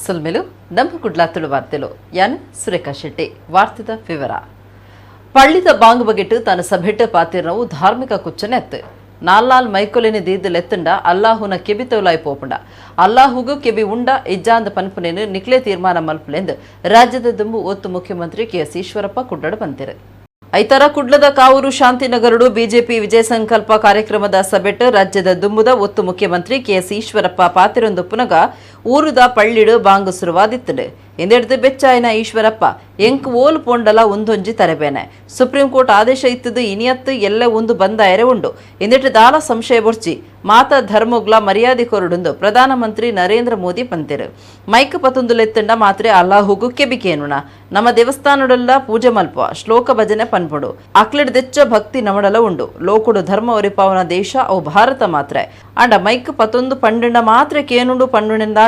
ಸಲ್ಮೆಲು ನಮ್ಮ ಕುಡ್ಲಾತುಳು ವಾರ್ತೆಲು ಯಾನ್ ಸುರೇಖಾ ಶೆಟ್ಟಿ ವಾರ್ತೆದ ವಿವರ ಪಳ್ಳಿದ ಬಾಂಗ್ ಬಗೆಟ್ಟು ತನ್ನ ಸಭೆಟ್ಟು ಪಾತಿರವು ಧಾರ್ಮಿಕ ಕುಚ್ಚನೆ ಎತ್ತು ನಾಲ್ನಾಲ್ ಮೈಕೊಲಿನಿ ದೀದಲೆತ್ತಂಡ ಅಲ್ಲಾಹುನ ಕೆಬಿತೌಲಾಯ್ ಪೋಪುಂಡ ಅಲ್ಲಾಹುಗೂ ಕೆಬಿ ಉಂಡ ಇಜ್ಜಾಂದ ಪನ್ಪುನೇನು ನಿಕ್ಲೆ ತೀರ್ಮಾನ ಮಲ್ಪಲೆಂದು ರಾಜ್ಯದ ದುಂಬು ಒತ್ತು ಮುಖ್ಯಮಂತ್ರಿ ಕೆಎಸ್ ಈಶ್ವರಪ್ಪ ಕುಡ್ಡಡು ಬಂತಿರು ಐತರ ಕುಡ್ಲದ ಕಾವೂರು ಶಾಂತಿನಗರಡು ಬಿಜೆಪಿ ವಿಜಯ ಸಂಕಲ್ಪ ಕಾರ್ಯಕ್ರಮದ ಸಭೆಟ್ಟು ರಾಜ್ಯದ ದುಂಬುದ ಒತ್ತು ಮುಖ್ಯಮಂತ್ರಿ ಕೆಎಸ್ ಈಶ್ವರಪ್ಪ ಪಾತಿರೊಂದು ಪುನಗ ಊರುದ ಪಳ್ಳಿಡು ಬಾಂಗು ಸುರುವಾದಿತ್ತಡು ಇಂದೆಡ್ದು ಬೆಚ್ಚಾಯಿನ ಈಶ್ವರಪ್ಪ ಎಂಕ್ ಓಲು ಪೊಂಡಲ ಒಂದೊಂಜಿ ತರಬೇನೆ ಸುಪ್ರೀಂ ಕೋರ್ಟ್ ಆದೇಶ ಇತ್ತದು ಇನಿಯತ್ತು ಎಲ್ಲೆ ಒಂದು ಬಂದ ಎರೆ ಉಂಡು ಇಂದೆಟ್ಟು ದಾಲ ಸಂಶಯ ಬೊರ್ಚಿ ಮಾತಾ ಧರ್ಮೋಗ್ಲ ಮರ್ಯಾದೆ ಕೊರಡುಂದು ಪ್ರಧಾನಮಂತ್ರಿ ನರೇಂದ್ರ ಮೋದಿ ಪಂತಿರು ಮೈಕ್ ಪತೊಂದುಲೆತ್ತಂಡ ಮಾತ್ರೆ ಅಲ್ಲಾಹುಗೂ ಕೆಬಿಕೇನುಣ ನಮ್ಮ ದೇವಸ್ಥಾನಡಲ್ಲ ಪೂಜೆ ಮಲ್ಪ ಶ್ಲೋಕ ಭಜನೆ ಪನ್ಪಡು ಅಕ್ಲಿಡ್ ದೆಚ್ಚ ಭಕ್ತಿ ನಮಡಲ ಉಂಡು ಲೋಕುಡು ಧರ್ಮ ಒರಿಪಾವನ ದೇಶ ಅವು ಭಾರತ ಮಾತ್ರೆ ಅಂಡ ಮೈಕ್ ಪತೊಂದು ಪಂಡುಂಡ ಮಾತ್ರೆ ಕೇನುಂಡು ಪಂಡುಂಡ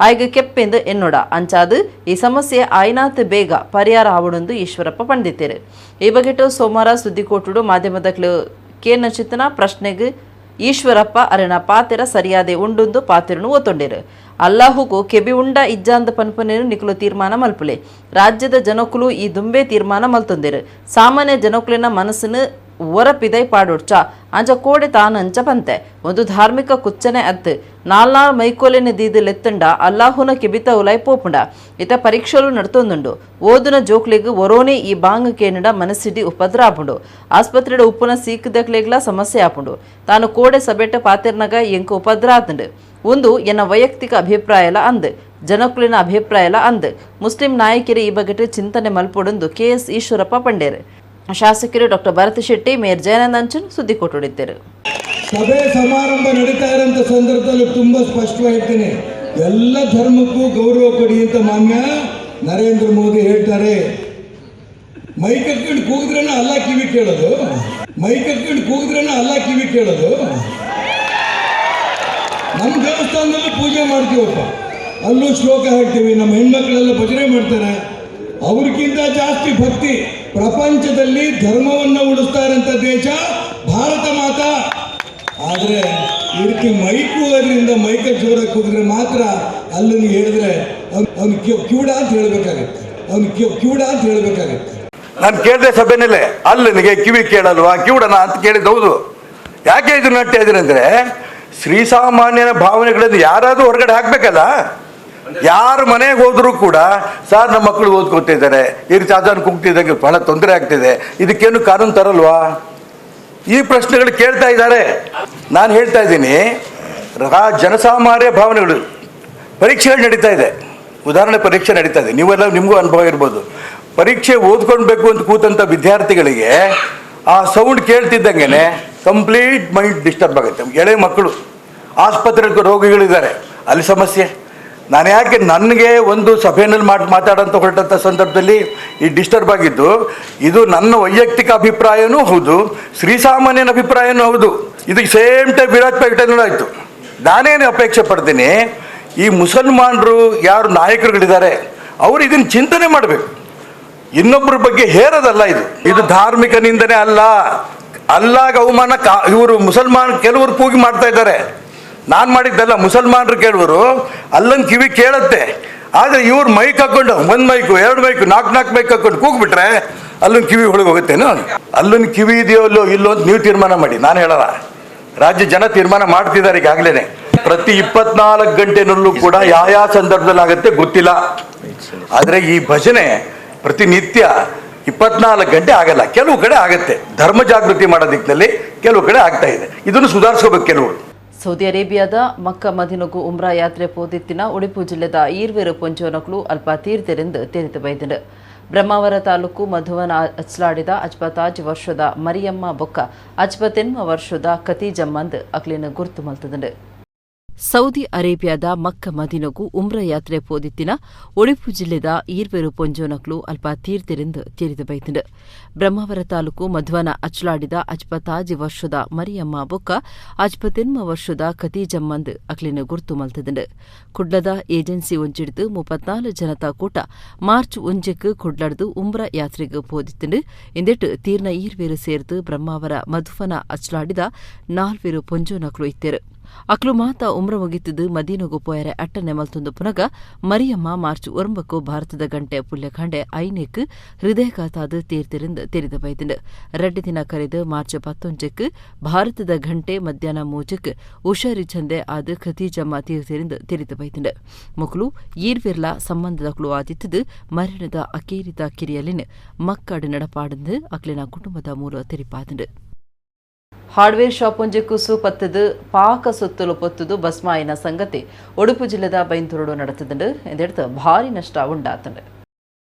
ಆಯ್ಗ ಕೆಪ್ಪೆಂದು ಎನ್ನೋಡ ಅಂಚಾದು ಈ ಸಮಸ್ಯೆ ಆಯ್ನಾತ್ ಬೇಗ ಪರಿಹಾರ ಆವಡುಂದು ಈಶ್ವರಪ್ಪ ಪಂಡಿತೇರು ಈ ಬಗೆಟು ಸೋಮವಾರ ಸುದ್ದಿಕೋಟುಡು ಮಾಧ್ಯಮದ ಕೇನ ಚಿತ್ತನ ಪ್ರಶ್ನೆಗೆ ಈಶ್ವರಪ್ಪ ಅರೆನ ಪಾತೆರ ಸರಿಯಾದೆ ಉಂಡುಂದು ಪಾತೆರನು ಓತೊಂಡಿರು ಅಲ್ಲಾಹುಗೂ ಕೆಬಿ ಉಂಡ ಇಜ್ಜಾಂದ ಪನ್ಪನೇನು ನಿಕಲು ತೀರ್ಮಾನ ಮಲ್ಪುಲೆ ರಾಜ್ಯದ ಜನಕುಲು ಈ ದುಂಬೆ ತೀರ್ಮಾನ ಮಲ್ತೊಂದಿರು ಸಾಮಾನ್ಯ ಜನಕುಲಿನ ಮನಸ್ಸನ್ನು ಒರಪಿದೈ ಪಾಡೊಡ್ಚ ಅಂಚ ಕೋಡೆ ತಾನಂಚ ಪಂತೆ ಒಂದು ಧಾರ್ಮಿಕ ಕುಚ್ಚನೆ ಅತ್ತು ನಾಲ್ನಾಳ್ ಮೈಕೋಲೆನೆ ದೀದಲೆತ್ತಂಡ ಅಲ್ಲಾಹುನ ಕೆಬಿತ ಉಲೈ ಪೋಪುಂಡ ಇತ ಪರೀಕ್ಷಲು ನಡ್ತೊಂದುಂಡು ಓದುನ ಜೋಕ್ಲೆಗ್ ಒರೋನೆ ಈ ಬಾಂಗ್ ಕೇನಡ ಮನಸ್ಸಿಡಿ ಉಪದ್ರ ಆಪುಂಡು ಆಸ್ಪತ್ರೆಡ ಉಪ್ಪುನ ಸೀಕದಕ್ಲೆಗ್ಲ ಸಮಸ್ಯೆ ಆಪುಂಡು ತಾನು ಕೋಡೆ ಸಭೆಟ ಪಾತೆರ್ನಗ ಎಂಕ ಉಪದ್ರ ಆತುಂಡು ಒಂದು ಎನ್ನ ವೈಯಕ್ತಿಕ ಅಭಿಪ್ರಾಯಲ ಅಂದ್ ಜನಕುಲಿನ ಅಭಿಪ್ರಾಯಲ ಅಂದ್ ಮುಸ್ಲಿಂ ನಾಯಕರು ಈ ಬಗೆಟ್ ಚಿಂತನೆ ಮಲ್ಪೊಡುಂದು ಕೆಎಸ್ ಈಶ್ವರಪ್ಪ ಪಂಡೇರು ಶಾಸಕರು ಡಾಕ್ಟರ್ ಭರತ್ ಶೆಟ್ಟಿ ಮೇಯರ್ ಜಯನಂದ್ ಅಂಚನ್ ಸುದ್ದಿ ಕೊಟ್ಟಿದ್ದರು. ಸಭೆ ಸಮಾರಂಭ ನಡೀತಾ ಇರೋಂಥ ಸಂದರ್ಭದಲ್ಲಿ ತುಂಬಾ ಸ್ಪಷ್ಟವಾಗಿ ಹೇಳ್ತೀನಿ, ಎಲ್ಲ ಧರ್ಮಕ್ಕೂ ಗೌರವ ಕೊಡಿ ಅಂತ ಮಾನ್ಯ ನರೇಂದ್ರ ಮೋದಿ ಹೇಳ್ತಾರೆ. ಮೈಕ್ ಹಾಕೊಂಡು ಕೂಗಿದ್ರನ ಅಲ್ಲ ಕಿವಿ ಕೇಳೋದು, ಮೈಕ್ ಹಾಕೊಂಡು ಕೂಗಿದ್ರನ ಅಲ್ಲ ಕಿವಿ ಕೇಳೋದು. ನಮ್ಮ ದೇವಸ್ಥಾನದಲ್ಲೂ ಪೂಜೆ ಮಾಡ್ತೀವಪ್ಪ, ಅಲ್ಲೂ ಶ್ಲೋಕ ಹೇಳ್ತೀವಿ, ನಮ್ಮ ಹೆಣ್ಮಕ್ಳೆಲ್ಲ ಭಜನೆ ಮಾಡ್ತಾರೆ. ಅವ್ರಿಗಿಂತ ಜಾಸ್ತಿ ಭಕ್ತಿ ಪ್ರಪಂಚದಲ್ಲಿ ಧರ್ಮವನ್ನು ಉಳಿಸ್ತಾ ಇರೋಂಥ ದೇಶ ಭಾರತ ಮಾತಾ. ಆದರೆ ಇದಕ್ಕೆ ಮೈಕು ಅದರಿಂದ ಮೈಕ ಜೋರಾಗಿ ಕೂಗಿದ್ರೆ ಮಾತ್ರ ಅಲ್ಲನ್ನು ಹೇಳಿದ್ರೆ ಅವ್ನು ಕಿವುಡ ಅಂತ ಹೇಳ್ಬೇಕಾಗತ್ತೆ, ಅವ್ನು ಕಿವುಡ ಅಂತ ಹೇಳ್ಬೇಕಾಗತ್ತೆ. ನಾನು ಕೇಳಿದೆ ಸಭೆನಲ್ಲೇ, ಅಲ್ಲನಿಗೆ ಕಿವಿ ಕೇಳಲ್ವಾ ಕಿವುಡನ ಅಂತ ಕೇಳಿದ್ದು. ಹೌದು, ಯಾಕೆ ಇದು ನಟ್ಟ ಇದ್ರಿ ಅಂದರೆ ಶ್ರೀಸಾಮಾನ್ಯನ ಭಾವನೆಗಳನ್ನು ಯಾರಾದರೂ ಹೊರಗಡೆ ಹಾಕ್ಬೇಕಲ್ಲ. ಯಾರು ಮನೆಗೆ ಹೋದರೂ ಕೂಡ ಸರ್ ನಮ್ಮ ಮಕ್ಕಳು ಓದ್ಕೊತಿದ್ದಾರೆ, ಈ ಚಾಚಾನ ಕುಗ್ತಿದ್ದಂಗೆ ಬಹಳ ತೊಂದರೆ ಆಗ್ತಿದೆ, ಇದಕ್ಕೇನು ಕಾನೂನು ತರಲ್ವಾ? ಈ ಪ್ರಶ್ನೆಗಳು ಕೇಳ್ತಾ ಇದ್ದಾರೆ. ನಾನು ಹೇಳ್ತಾ ಇದ್ದೀನಿ, ಜನಸಾಮಾನ್ಯ ಭಾವನೆಗಳು ಪರೀಕ್ಷೆಗಳು ನಡೀತಾ ಇದೆ. ಉದಾಹರಣೆ ಪರೀಕ್ಷೆ ನಡೀತಾ ಇದೆ, ನಿಮಗೂ ಅನುಭವ ಇರ್ಬೋದು. ಪರೀಕ್ಷೆ ಓದ್ಕೊಳ್ಬೇಕು ಅಂತ ಕೂತಂಥ ವಿದ್ಯಾರ್ಥಿಗಳಿಗೆ ಆ ಸೌಂಡ್ ಕೇಳ್ತಿದ್ದಂಗೆ ಕಂಪ್ಲೀಟ್ ಮೈಂಡ್ ಡಿಸ್ಟರ್ಬ್ ಆಗುತ್ತೆ. ಎಳೆ ಮಕ್ಕಳು ಆಸ್ಪತ್ರೆಗೆ ರೋಗಿಗಳಿದ್ದಾರೆ, ಅಲ್ಲಿ ಸಮಸ್ಯೆ. ನಾನು ಯಾಕೆ ನನಗೆ ಒಂದು ಸಭೆಯಲ್ಲಿ ಮಾತಾಡೋಂಥ ಹೊರಟಂಥ ಸಂದರ್ಭದಲ್ಲಿ ಈ ಡಿಸ್ಟರ್ಬ್ ಆಗಿದ್ದು, ಇದು ನನ್ನ ವೈಯಕ್ತಿಕ ಅಭಿಪ್ರಾಯನೂ ಹೌದು, ಶ್ರೀಸಾಮಾನ್ಯನ ಅಭಿಪ್ರಾಯನೂ ಹೌದು. ಇದು ಸೇಮ್ ಟೈಮ್ ವಿರಾಟ್ ಪೇಟೆನೂ ಆಯಿತು. ನಾನೇನು ಅಪೇಕ್ಷೆ ಪಡ್ತೀನಿ, ಈ ಮುಸಲ್ಮಾನರು ಯಾರು ನಾಯಕರುಗಳಿದ್ದಾರೆ ಅವರು ಇದನ್ನು ಚಿಂತನೆ ಮಾಡಬೇಕು. ಇನ್ನೊಬ್ಬರ ಬಗ್ಗೆ ಹೇರೋದಲ್ಲ, ಇದು ಧಾರ್ಮಿಕ ನಿಂದನೆ ಅಲ್ಲ. ಅಲ್ಲಾಗ ಅವಮಾನ ಇವರು ಮುಸಲ್ಮಾನ್ ಕೆಲವರು ಕೂಗಿ ಮಾಡ್ತಾ ಇದ್ದಾರೆ. ನಾನು ಮಾಡಿದ್ದಲ್ಲ, ಮುಸಲ್ಮಾನರು ಕೇಳುವರು ಅಲ್ಲೊಂದು ಕಿವಿ ಕೇಳುತ್ತೆ. ಆದರೆ ಇವ್ರು ಮೈಕ್ ಹಾಕ್ಕೊಂಡು ಒಂದು ಮೈಕು 2 ಮೈಕು 4 ಮೈಕ್ ಹಾಕ್ಕೊಂಡು ಕೂಗ್ಬಿಟ್ರೆ ಅಲ್ಲೊಂದು ಕಿವಿ ಒಳಗೆ ಹೋಗುತ್ತೇನೋ. ಅಲ್ಲೊಂದು ಕಿವಿ ಇದೆಯೋ ಇಲ್ಲೋ ಅಂತ ನೀವು ತೀರ್ಮಾನ ಮಾಡಿ, ನಾನು ಹೇಳಲ್ಲ. ರಾಜ್ಯ ಜನ ತೀರ್ಮಾನ ಮಾಡ್ತಿದ್ದಾರೆ ಈಗಾಗಲೇ. ಪ್ರತಿ 24 ಗಂಟೆನಲ್ಲೂ ಕೂಡ ಯಾವ ಸಂದರ್ಭದಲ್ಲಿ ಆಗುತ್ತೆ ಗೊತ್ತಿಲ್ಲ. ಆದರೆ ಈ ಭಜನೆ ಪ್ರತಿನಿತ್ಯ 24 ಗಂಟೆ ಆಗಲ್ಲ, ಕೆಲವು ಕಡೆ ಆಗುತ್ತೆ. ಧರ್ಮ ಜಾಗೃತಿ ಮಾಡೋ ದಿಕ್ಕಿನಲ್ಲಿ ಕೆಲವು ಕಡೆ ಆಗ್ತಾ ಇದೆ, ಇದನ್ನು ಸುಧಾರಿಸ್ಕೋಬೇಕು ಕೆಲವರು. ಸೌದಿ ಅರೇಬಿಯಾದ ಮಕ್ಕ ಮದಿನಗು ಉಮ್ರಾ ಯಾತ್ರೆ ಪೋದಿತ್ತಿನ ಉಡುಪು ಜಿಲ್ಲೆದ ಈರ್ವೇರು ಪೊಂಚೋನಕ್ಲು ಅಲ್ಪ ತೀರ್ತೆರೆಂದು ತಿಳಿದು ಬೈದರು. ಬ್ರಹ್ಮಾವರ ತಾಲೂಕು ಮಧುವನ ಅಚ್ಲಾಡಿದ ಅಜ್ಪತಾಜ್ ವರ್ಷದ ಮರಿಯಮ್ಮ ಬೊಕ್ಕ ಅಜ್ಪತೆನ್ಮ ವರ್ಷದ ಕತೀಜಮ್ಮಂದ್ ಅಕ್ಲಿನ ಗುರ್ತು ಮಲ್ತದಂಡು. ಸೌದಿ ಅರೇಬಿಯಾದ ಮಕ್ಕ ಮದಿನಗು ಉಮ್ರ ಯಾತ್ರೆ ಪೋದಿತ್ತಿನ ಉಡುಪು ಜಿಲ್ಲೆದ ಈರ್ವೇರು ಪೊಂಜೋನಕ್ಲು ಅಲ್ಪ ತೀರ್ತೆರೆಂದು ತಿಳಿದು ಬೈತಂಡು. ಬ್ರಹ್ಮಾವರ ತಾಲೂಕು ಮಧ್ವನ ಅಚ್ಲಾಡಿದ ಅಜ್ಪತಾಜಿ ವರ್ಷದ ಮರಿಯಮ್ಮ ಬೊಕ್ಕ ಅಜ್ಪತೆನ್ಮ ವರ್ಷದ ಕತೀಜಮ್ಮಂದ್ ಅಕ್ಲಿನ ಗುರ್ತು ಮಲ್ತದಂಡು. ಕುಡ್ಲದ ಏಜೆನ್ಸಿ ಒಂಜಿಡ್ದು 34 ಜನತಾ ಕೂಟ ಮಾರ್ಚ್ 1 ಕುಡ್ಲಡ್ದು ಉಮ್ರ ಯಾತ್ರೆಗೆ ಪೋದಿತ್ತಂಡು. ಇಂದೆಟ್ಟು ತೀರ್ನ ಈರ್ವೇರು ಸೇರ್ದು ಬ್ರಹ್ಮಾವರ ಮಧುವನ ಅಚ್ಲಾಡಿದ 4 ಪೊಂಜೋನಕ್ಲು ಇತ್ತೇರು. ಅಕ್ಲು ಮಾತ ಉಮ್ರ ಮುಗಿತದು ಮದೀನಗು ಪೋಯರೆ ಅಟ್ಟನೆ ಮಲ್ತೊಂದು ಪುನಗ ಮರಿಯಮ್ಮ ಮಾರ್ಚ್ ಒರಂಬಕ್ಕು ಭಾರತದ ಗಂಟೆ ಪುಲ್ಯಖಂಡೆ ಐನೇಕ್ ಹೃದಯ ಕಾತಾದು ತೀರ್ತಿರಿಂದ ತೆರೆದ ಬೈದಿಂಡು ರೆಡ್ಡಿ ದಿನ ಕರೆದು ಮಾರ್ಚ್ 11ಕ್ಕೆ ಭಾರತದ ಗಂಟೆ ಮಧ್ಯಾಹ್ನ 3ಕ್ಕೆ ಉಷಾರಿ ಚಂದೆ ಆದ ಖತೀಜಮ್ಮ ತೀರ್ತಿರಿಂದ ತೆರೆದ ಬೈದಿಂಡು ಮಕ್ಕಳು ಈರ್ವಿರ್ಲಾ ಸಂಬಂಧದಕ್ಳು ಆದಿತ್ತದು ಮರಣದ ಅಕೇರಿದ ಕಿರಿಯಲಿನ ಮಕ್ಕಳ ನಡಪಾಡಂದು ಅಕ್ಲಿನ ಕುಟುಂಬದ ಮೂಲ ತೆರಿಪಾದಂಡು ಹಾರ್ಡ್ವೇರ್ ಶಾಪ್ ಒಂಜಕ್ಕೂ ಸೂಪತ್ತದು ಪಾಕ ಸೊತ್ತಲು ಪೊತ್ತದು ಭಸ್ಮಾಯಿನ ಸಂಗತಿ ಉಡುಪು ಜಿಲ್ಲೆದ ಬೈಂದೂರು ನಡೆತದಂಡು ಎಂದೆಡ್ತು ಭಾರಿ ನಷ್ಟ ಉಂಡಾತಂಡು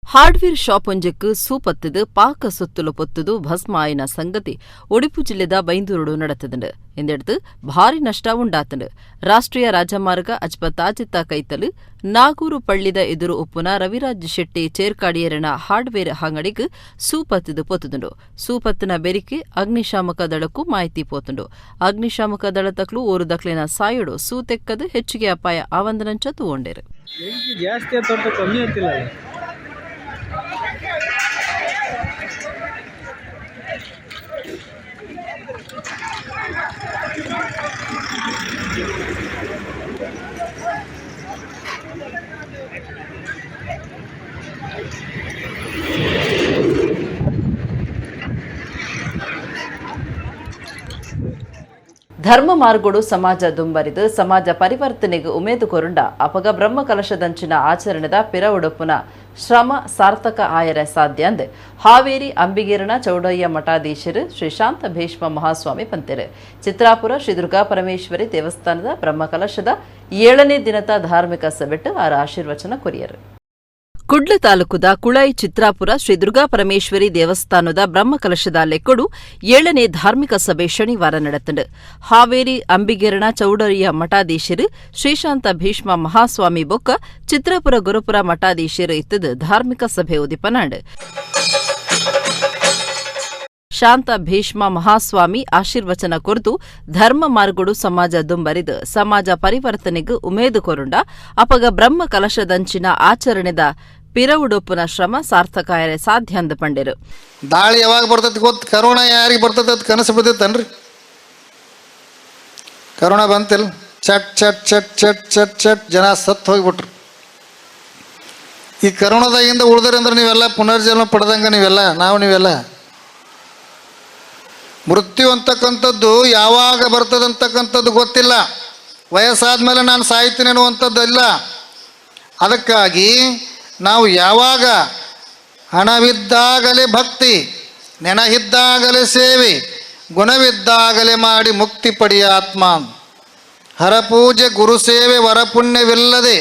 ಹಾರ್ಡ್ವೇರ್ ಶಾಪ್ ಒಂಜಕ್ಕೂ ಸೂಪತ್ತದು ಪಾಕ ಸೊತ್ತಲು ಪೊತ್ತದು ಭಸ್ಮಾಯಿನ ಸಂಗತಿ ಉಡುಪು ಜಿಲ್ಲೆದ ಬೈಂದೂರು ನಡೆತದಂಡು ಎಂದೆಡ್ತು ಭಾರಿ ನಷ್ಟ ಉಂಡಾತಂಡು ರಾಷ್ಟ್ರೀಯ ರಾಜಮಾರ್ಗ ಅಜ್ಪತಾಜಿತ್ತ ಕೈತಲು ನಾಗೂರು ಪಳ್ಳಿದ ಎದುರು ಉಪ್ಪುನ ರವಿರಾಜ್ ಶೆಟ್ಟಿ ಚೇರ್ಕಾಡಿಯರನ ಹಾರ್ಡ್ವೇರ್ ಅಂಗಡಿಗೆ ಸೂಪತ್ತದು ಪೊತ್ತುದುಂಡು ಸೂಪತ್ತಿನ ಬೆರಿಕೆ ಅಗ್ನಿಶಾಮಕ ದಳಕ್ಕೂ ಮಾಹಿತಿ ಪೋತುಂಡು ಅಗ್ನಿಶಾಮಕ ದಳ ತಕ್ಲು ಓರು ದಕ್ಲಿನ ಸಾಯೋಡು ಸೂತೆಕ್ಕದು ಹೆಚ್ಚಿಗೆ ಅಪಾಯ ಆವಂದನಂಚ ತೂಗೊಂಡೇರು ಜಾಸ್ತಿ ಕಮ್ಮಿ ಆಗ್ತಿಲ್ಲ ಧರ್ಮ ಮಾರ್ಗೋಡು ಸಮಾಜ ದುಂಬರಿದು ಸಮಾಜ ಪರಿವರ್ತನೆಗೆ ಉಮೇದು ಕೊರುಂಡ ಅಪಗ ಬ್ರಹ್ಮ ಕಲಶದಂಚಿನ ಆಚರಣೆದ ಪಿರ ಉಡುಪುನ ಶ್ರಮ ಸಾರ್ಥಕ ಆಯರೆ ಸಾಧ್ಯ ಅಂದು ಹಾವೇರಿ ಅಂಬಿಗೇರನ ಚೌಡಯ್ಯ ಮಠಾಧೀಶರು ಶ್ರೀ ಶಾಂತ ಭೀಷ್ಮ ಮಹಾಸ್ವಾಮಿ ಪಂತೆರು ಚಿತ್ರಾಪುರ ಶ್ರೀ ದುರ್ಗಾ ಪರಮೇಶ್ವರಿ ದೇವಸ್ಥಾನದ ಬ್ರಹ್ಮ ಕಲಶದ 7ನೇ ದಿನದ ಧಾರ್ಮಿಕ ಸಭೆಟ್ಟು ಆರ ಆಶೀರ್ವಚನ ಕೊರಿಯರು ಕುಡ್ಲ ತಾಲೂಕುದ ಕುಳೈ ಚಿತ್ರಾಪುರ ಶ್ರೀ ದುರ್ಗಾ ಪರಮೇಶ್ವರಿ ದೇವಸ್ಥಾನದ ಬ್ರಹ್ಮಕಲಶದ ಲೆಕ್ಕೊಡು 7ನೇ ಧಾರ್ಮಿಕ ಸಭೆ ಶನಿವಾರ ನಡೆತಂಡು ಹಾವೇರಿ ಅಂಬಿಗೇರನ ಚೌಡಯ್ಯ ಮಠಾಧೀಶರು ಶ್ರೀಶಾಂತ ಭೀಷ್ಮ ಮಹಾಸ್ವಾಮಿ ಬೊಕ್ಕ ಚಿತ್ರಾಪುರ ಗುರುಪುರ ಮಠಾಧೀಶರು ಇತ್ತದು ಧಾರ್ಮಿಕ ಸಭೆ ಉದಿಪನಾಂಡು ಶಾಂತ ಭೀಷ್ಮ ಮಹಾಸ್ವಾಮಿ ಆಶೀರ್ವಚನ ಕೊರ್ದು ಧರ್ಮ ಮಾರ್ಗೋಡು ಸಮಾಜ ದುಂಬರಿದು ಸಮಾಜ ಪರಿವರ್ತನೆಗೂ ಉಮೇದು ಕೊರುಂಡ ಅಪಗ ಬ್ರಹ್ಮ ಕಲಶದಂಚಿನ ಆಚರಣೆದ ಪಿರವುಡೊಪ್ಪನ ಶ್ರಮ ಸಾರ್ಥಕಾಯರೆ ಸಾಧ್ಯ ಅಂದು ಪಂಡೆರು ದಾಳಿ ಯಾವಾಗ ಬರ್ತೈತಿ ಗೊತ್ತು ಕರೋನಾ ಯಾರಿಗೆ ಬರ್ತೈತೆ ಅದು ಕನಸು ಬಿದ್ದೈತನ್ರಿ ಕರೋನಾ ಬಂತಿಲ್ಲ ಚಟ್ ಚಟ್ ಚಟ್ ಚಟ್ ಚಟ್ ಚಟ್ ಜನ ಸತ್ತು ಹೋಗಿಬಿಟ್ರು ಈ ಕರೋನಾದಾಗಿಂದ ಉಳಿದ್ರಿ ಅಂದ್ರೆ ನೀವೆಲ್ಲ ಪುನರ್ಜನ್ಮ ಪಡೆದಂಗೆ ನೀವೆಲ್ಲ ಮೃತ್ಯು ಅಂತಕ್ಕಂಥದ್ದು ಯಾವಾಗ ಬರ್ತದಂತಕ್ಕಂಥದ್ದು ಗೊತ್ತಿಲ್ಲ ವಯಸ್ಸಾದ್ಮೇಲೆ ನಾನು ಸಾಯ್ತೀನಿ ಅನ್ನುವಂಥದ್ದಲ್ಲ ಅದಕ್ಕಾಗಿ ನಾವು ಯಾವಾಗ ಹಣವಿದ್ದಾಗಲೇ ಭಕ್ತಿ ನೆನಹಿದ್ದಾಗಲೇ ಸೇವೆ ಗುಣವಿದ್ದಾಗಲೇ ಮಾಡಿ ಮುಕ್ತಿ ಪಡೆಯ ಆತ್ಮ ಹರಪೂಜೆ ಗುರುಸೇವೆ ವರಪುಣ್ಯವಿಲ್ಲದೆ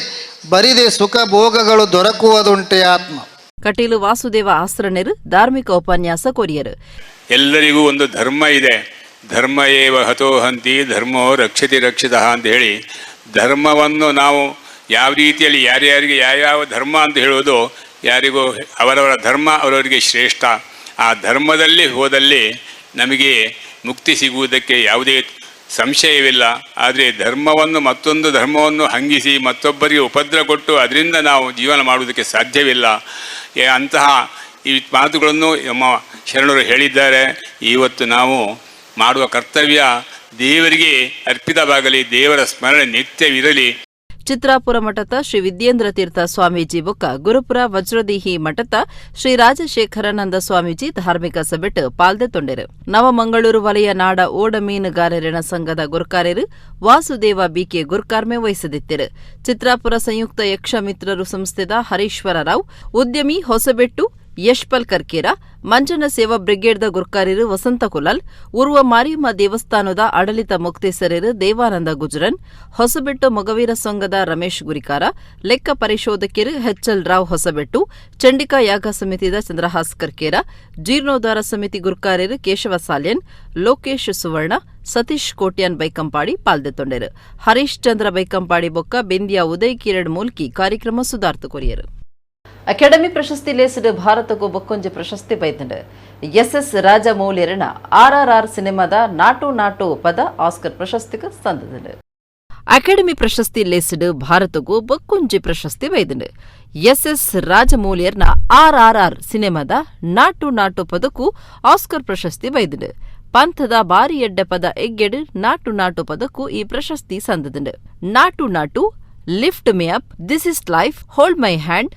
ಬರಿದೆ ಸುಖ ಭೋಗಗಳು ದೊರಕುವುದುಂಟೆ ಆತ್ಮ ಕಟೀಲು ವಾಸುದೇವ ಆಸ್ರಣರು ಧಾರ್ಮಿಕ ಉಪನ್ಯಾಸ ಕೊರಿಯರು ಎಲ್ಲರಿಗೂ ಒಂದು ಧರ್ಮ ಇದೆ ಧರ್ಮ ಏವ ಹತೋಹಂತಿ ಧರ್ಮೋ ರಕ್ಷತಿ ರಕ್ಷಿತ ಅಂತ ಹೇಳಿ ಧರ್ಮವನ್ನು ನಾವು ಯಾವ ರೀತಿಯಲ್ಲಿ ಯಾರ್ಯಾರಿಗೆ ಯಾವ್ಯಾವ ಧರ್ಮ ಅಂತ ಹೇಳೋದು ಯಾರಿಗೂ ಅವರವರ ಧರ್ಮ ಅವರವರಿಗೆ ಶ್ರೇಷ್ಠ ಆ ಧರ್ಮದಲ್ಲಿ ಹೋದಲ್ಲಿ ನಮಗೆ ಮುಕ್ತಿ ಸಿಗುವುದಕ್ಕೆ ಯಾವುದೇ ಸಂಶಯವಿಲ್ಲ ಆದರೆ ಮತ್ತೊಂದು ಧರ್ಮವನ್ನು ಹಂಗಿಸಿ ಮತ್ತೊಬ್ಬರಿಗೆ ಉಪದ್ರ ಕೊಟ್ಟು ಅದರಿಂದ ನಾವು ಜೀವನ ಮಾಡುವುದಕ್ಕೆ ಸಾಧ್ಯವಿಲ್ಲ ಅಂತಹ ಈ ಮಾತುಗಳನ್ನು ನಮ್ಮ ಶರಣರು ಹೇಳಿದ್ದಾರೆ ಇವತ್ತು ನಾವು ಮಾಡುವ ಕರ್ತವ್ಯ ದೇವರಿಗೆ ಅರ್ಪಿತವಾಗಲಿ ದೇವರ ಸ್ಮರಣೆ ನಿತ್ಯವಿರಲಿ ಚಿತ್ರಾಪುರ ಮಠದ ಶ್ರೀ ವಿದ್ಯೇಂದ್ರ ತೀರ್ಥ ಸ್ವಾಮೀಜಿ ಬೊಕ್ಕ ಗುರುಪುರ ವಜ್ರದೀಹಿ ಮಠದ ಶ್ರೀ ರಾಜಶೇಖರಾನಂದ ಸ್ವಾಮೀಜಿ ಧಾರ್ಮಿಕ ಸಭೆಟ್ಟು ಪಾಲ್ದೆ ತೊಂಡೆರು ನವಮಂಗಳೂರು ವಲಯ ನಾಡ ಓಡ ಮೀನುಗಾರರಿನ ಸಂಘದ ಗುರ್ಕಾರ್ಯರು ವಾಸುದೇವ ಬಿಕೆ ಗುರ್ಕಾರ್ಮೆ ವಹಿಸದಿತ್ತರು ಚಿತ್ರಾಪುರ ಸಂಯುಕ್ತ ಯಕ್ಷ ಮಿತ್ರರು ಸಂಸ್ಥೆದ ಹರೀಶ್ವರ ರಾವ್ ಉದ್ಯಮಿ ಹೊಸಬೆಟ್ಟು ಯಶ್ಪಲ್ ಕರ್ಕೇರ ಮಂಜನ ಸೇವಾ ಬ್ರಿಗೇಡ್ದ ಗುರ್ಕಾರ್ಯರು ವಸಂತ ಕುಲಾಲ್ ಉರ್ವ ಮಾರಿಯಮ್ಮ ದೇವಸ್ಥಾನದ ಆಡಳಿತ ಮುಕ್ತೇಸರರು ದೇವಾನಂದ ಗುಜರನ್ ಹೊಸಬೆಟ್ಟು ಮೊಗವೀರ ಸಂಘದ ರಮೇಶ್ ಗುರಿಕಾರ ಲೆಕ್ಕ ಪರಿಶೋಧಕಿಯರು ಎಚ್ಎಲ್ ರಾವ್ ಹೊಸಬೆಟ್ಟು ಚಂಡಿಕಾ ಯಾಗ ಸಮಿತಿದ ಚಂದ್ರಹಾಸ್ ಕರ್ಕೇರ ಜೀರ್ಣೋದ್ಧಾರ ಸಮಿತಿ ಗುರ್ಕಾರ್ಯರು ಕೇಶವ ಸಾಲ್ಯನ್ ಲೋಕೇಶ್ ಸುವರ್ಣ ಸತೀಶ್ ಕೋಟ್ಯಾನ್ ಬೈಕಂಪಾಡಿ ಪಾಲ್ದೆ ತೊಂಡೆರು ಹರೀಶ್ ಚಂದ್ರ ಬೈಕಂಪಾಡಿ ಬೊಕ್ಕ ಬೆಂದಿಯ ಉದಯ್ ಕಿರಣ್ ಮೂಲ್ಕಿ ಕಾರ್ಯಕ್ರಮ ಸುಧಾರ್ಥ ಕೊರಿಯರು ಅಕಾಡೆಮಿ ಪ್ರಶಸ್ತಿ ಲೇಸಿದ ಭಾರತಕ್ಕೂ ಬೊಕ್ಕೊಂಜಿ ಪ್ರಶಸ್ತಿ ಬೈತಂಡು ಎಸ್ಎಸ್ ರಾಜಮೌಲ್ಯರನ RRR ಸಿನಿಮಾದ ನಾಟು ನಾಟು ಪದ ಆಸ್ಕರ್ ಪ್ರಶಸ್ತಿಗೆ ಸಂದದಂಡು ಅಕಾಡೆಮಿ ಪ್ರಶಸ್ತಿ ಲೇಸಿದ ಭಾರತಕ್ಕೂ ಬೊಕ್ಕೊಂಜಿ ಪ್ರಶಸ್ತಿ ಬೈತಂಡು ಎಸ್ಎಸ್ ರಾಜಮೌಲ್ಯರ್ನ RRR ಸಿನಿಮಾದ ನಾಟು ನಾಟು ಪದಕ್ಕೂ ಆಸ್ಕರ್ ಪ್ರಶಸ್ತಿ ಬೈತಂಡು ಪಂಥದ ಬಾರಿ ಎಡ್ಡೆ ಪದ ಎಗ್ಗೆಡು ನಾಟು ನಾಟು ಪದಕ್ಕೂ ಈ ಪ್ರಶಸ್ತಿ ಸಂದದುಂಡು. Naatu Naatu, lift me up, this is life, hold my hand,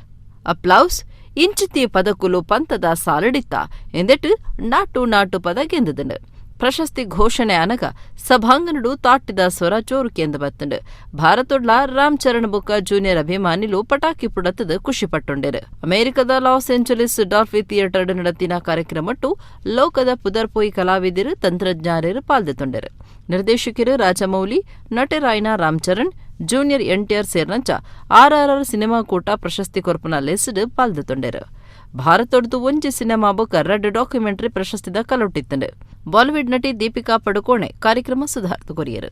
applause ಇಂಚಿತಿ ಪದಕುಲು ಪಂಥದ ಸಾಲಡಿತ್ತ ಎಂದೆಟ್ಟು ನಾಟು ನಾಟು ಪದ ಗೆಂದದುಂಡು. ಪ್ರಶಸ್ತಿ ಘೋಷಣೆ ಅನಗ ಸಭಾಂಗಣಡು ತಾಟಿದ ಸ್ವರ ಚೋರುಕೆಂದು ಬತ್ತುಂಡು. ಭಾರತೊಡ್ಲ ರಾಮ್ ಚರಣ್ ಬುಕ್ಕ ಜೂನಿಯರ್ ಅಭಿಮಾನಿಲು ಪಟಾಕಿ ಪುಡತದ ಖುಷಿ ಪಟ್ಟೊಂಡೆರು. ಅಮೆರಿಕದ ಲಾಸ್ ಏಂಜಲೀಸ್ ಡಾಲ್ಫಿ ಥಿಯೇಟರ್ ನಡತಿನ ಕಾರ್ಯಕ್ರಮಟ್ಟು ಲೋಕದ ಪುದರ್ಪೊಯ್ ಕಲಾವಿದರು ತಂತ್ರಜ್ಞಾನರು ಪಾಲ್ದೊಂಡೆರು. ನಿರ್ದೇಶಕರು ರಾಜಮೌಲಿ, ನಟರಾಯ್ನ ರಾಮ್ ಚರಣ್, ಜೂನಿಯರ್ NTR ಸೇರ್ನಂಚ RRR ಸಿನಿಮಾ ಕೂಟ ಪ್ರಶಸ್ತಿ ಕೊರ್ಪುನ ಲೆಸ್ಡ್ ಪಾಲ್ದೊಂಡೆರು. ಭಾರತೊಡ್ದು ಒಂಜಿ ಸಿನಿಮಾ ಬೊಕ್ಕ 2 ಡಾಕ್ಯುಮೆಂಟರಿ ಪ್ರಶಸ್ತಿದ ಕಲೊಟ್ಟಿತ್ತಂಡು. ಬಾಲಿವುಡ್ ನಟಿ ದೀಪಿಕಾ ಪಡುಕೋಣೆ ಕಾರ್ಯಕ್ರಮ ಸುಧಾರ್ಥ ಕೊರಿಯರು.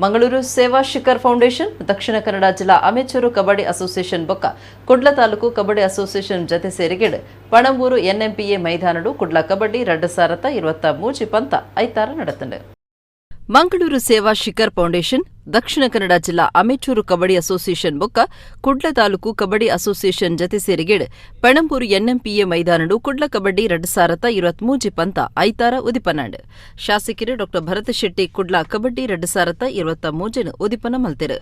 ಮಂಗಳೂರು ಸೇವಾ ಶಿಖರ್ ಫೌಂಡೇಶನ್, ದಕ್ಷಿಣ ಕನ್ನಡ ಜಿಲ್ಲಾ ಅಮೆಚೂರು ಕಬಡ್ಡಿ ಅಸೋಸಿಯೇಷನ್ ಬೊಕ್ಕ ಕುಡ್ಲ ತಾಲೂಕು ಕಬಡ್ಡಿ ಅಸೋಸಿಯೇಷನ್ ಜತೆ ಸೇರಿಗೆಡು ಪಣಂಬೂರು NMPA ಮೈದಾನಡು ಕುಡ್ಲ ಕಬಡ್ಡಿ 2023 ಪಂತ ಐತಾರ ನಡತಂಡು. ಮಂಗಳೂರು ಸೇವಾ ಶಿಖರ್ ಫೌಂಡೇಶನ್, ದಕ್ಷಿಣ ಕನ್ನಡ ಜಿಲ್ಲಾ ಅಮೆಚೂರು ಕಬಡ್ಡಿ ಅಸೋಸಿಯೇಷನ್ ಬೊಕ್ಕ ಕುಡ್ಲ ತಾಲೂಕು ಕಬಡ್ಡಿ ಅಸೋಸಿಯೇಷನ್ ಜತೆ ಸೇರಿಗೆಡು ಪಣಂಬೂರು NMPA ಮೈದಾನಡು ಕುಡ್ಲ ಕಬಡ್ಡಿ 2023 ಪಂತ ಐತಾರ ಉದಿಪನಾಂಡು. ಶಾಸಕರು ಡಾ ಭರತ್ ಶೆಟ್ಟಿ ಕುಡ್ಲ ಕಬಡ್ಡಿ 2023 ಉದಿಪನ ಮಲ್ತೆರು.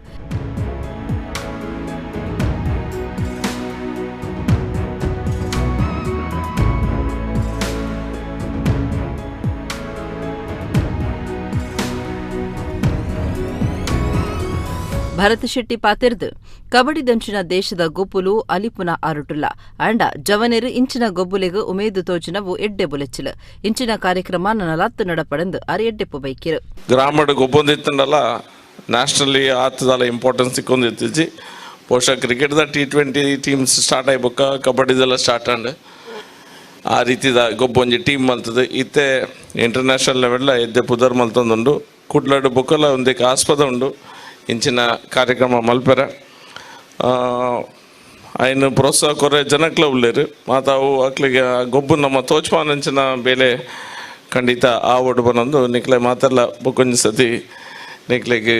ಭರತ್ ಶೆಟ್ಟಿ ಪಾತೆರ್ದು ಕಬಡ್ಡಿ ದಂಚಿನ ದೇಶದ ಗೊಬ್ಬುಲು ಅಲಿಪುನ ಆರುಟುಲ್ಲ ಅಂಡ ಜವನೆರು ಇಂಚಿನ ಗೊಬ್ಬುಲೆಗು ಉಮೇದು ತೋಚಿನವು ಎಡ್ಡೆ ಬುಲೆಚ್ಚಿಲು ಇಂಚಿನ ಕಾರ್ಯಕ್ರಮ ನಲತ್ತು ನಡಪಡೆಂದು ಅರಿಯಡ್ಡೆಪ್ಪು ಬೈಕಿರು. ಗ್ರಾಮಡ್ ಗೊಬ್ಬೊಂದಿತ್ತಂಡಲ್ಲ ನ್ಯಾಷನಲಿ ಆತದಲ್ಲ ಇಂಪಾರ್ಟೆನ್ಸ್ ಸಿಕ್ಕೊಂದಿತ್ತಿಜಿ ಬಹುಶಃ ಕ್ರಿಕೆಟ್ದ T20 ಟೀಮ್ಸ್ ಸ್ಟಾರ್ಟ್ ಆಯ್ಬೊಕ್ಕ ಕಬಡ್ಡಿದೆಲ್ಲ ಸ್ಟಾರ್ಟ್ ಅಂಡ್ ಆ ರೀತಿದ ಗೊಬ್ಬೊಂಜಿ ಟೀಮ್ ಮಲ್ತದೆ ಇತ್ತೆ ಇಂಟರ್ನ್ಯಾಷನಲ್ ಲೆವೆಲ್ ಎದ್ದೆ ಪುದರ್ ಮಲ್ತೊಂದುಂಡು ಕುಡ್ಲಡ್ ಬೊಕ್ಕಲ ಒಂದಕ್ಕೆ ಆಸ್ಪದ ಉಂಡು ಇಂಚಿನ ಕಾರ್ಯಕ್ರಮ ಮಲ್ಪೆರ ಆಯ್ನ ಪ್ರೋತ್ಸಾಹ ಕೊರೆ ಜನಕ್ಲ ಉಳ್ಳೇರು ಮಾತಾವು ಅಕ್ಲಿಗೆ ಗೊಬ್ಬು ನಮ್ಮ ತೋಚ್ಪಾನಂಚಿನ ಬೆಲೆ ಖಂಡಿತ ಆ ಒಟ್ಟು ಬಂದು ನಿಕ್ಲೆ ಮಾತೆಲ್ಲ ಬೊಕ್ಕೊಂಜಿ ಸತಿ ನಿಕ್ಲೆಗೆ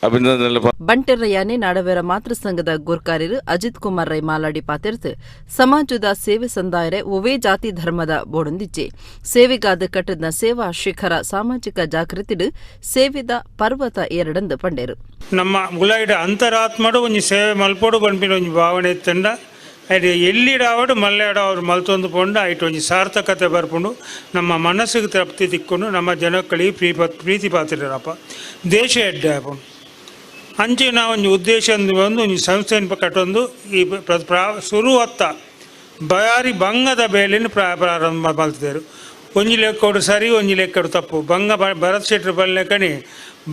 ಅಭಿನಂದನೆ. ಬಂಟೆರ್ರಯ್ಯನೆ ನಾಡವೇರ ಮಾತೃ ಸಂಘದ ಗೋರ್ಕಾರ್ಯರು ಅಜಿತ್ ಕುಮಾರ್ ರೈ ಮಾಲಾಡಿ ಪಾತೆರ್ತು ಸಮಾಜದ ಸೇವೆ ಸಂದಾಯರೆ ಒವೇ ಜಾತಿ ಧರ್ಮದ ಬೋಡೊಂದಿಚ್ಚೆ ಸೇವೆಗಾದ ಕಟ್ಟದ ಸೇವಾ ಶಿಖರ ಸಾಮಾಜಿಕ ಜಾಗೃತಿಡು ಸೇವೆದ ಪರ್ವತ ಎರಡಂದು ಪಂಡೇರು. ನಮ್ಮ ಗುಲಾಯಿಡ ಅಂತರಾತ್ಮಡು ಒಂಜಿ ಸೇವೆ ಮಲ್ಪೋಡು ಪನ್ಪಿನ ಒಂಜಿ ಭಾವನೆ ಇತ್ತಂಡ ಐಟ್ ಎಲ್ಲಿಡಾವಡು ಮಲ್ಲೆಡ ಅವ್ರು ಮಲ್ತೊಂದು ಪೊಂಡು ಐಟ್ ಒಂಜಿ ಸಾರ್ಥಕತೆ ಬರ್ಪುಂಡು ನಮ್ಮ ಮನಸ್ಸಿಗೆ ತೃಪ್ತಿ ತಿಕ್ಕೊಂಡು ನಮ್ಮ ಜನಕ್ಕಳಿಗೆ ಪ್ರೀತಿ ಪಾತಿರಪ್ಪ ದೇಶ ಎಡ್ಡೆ ಆಪುಂಡು ಅಂಚಿನ ಒಂಜಿ ಉದ್ದೇಶ ಬಂದು ಒಂಜಿ ಸಂಸ್ಥೆಯನ್ನು ಕಟ್ಟೊಂದು ಈ ಶುರು ಹೊತ್ತ ಬಯಾರಿ ಬಂಗದ ಬೇಲೆಯನ್ನು ಪ್ರಾರಂಭ ಮಲ್ತಿದ್ದೇರು. ಒಂಜಿ ಲೆಕ್ಕಡು ಸರಿ ಒಂಜಿ ಲೆಕ್ಕಡು ತಪ್ಪು. ಭರತ್ ಶೆಟ್ಟಿ ಬಲ್ಲೆಕಣಿ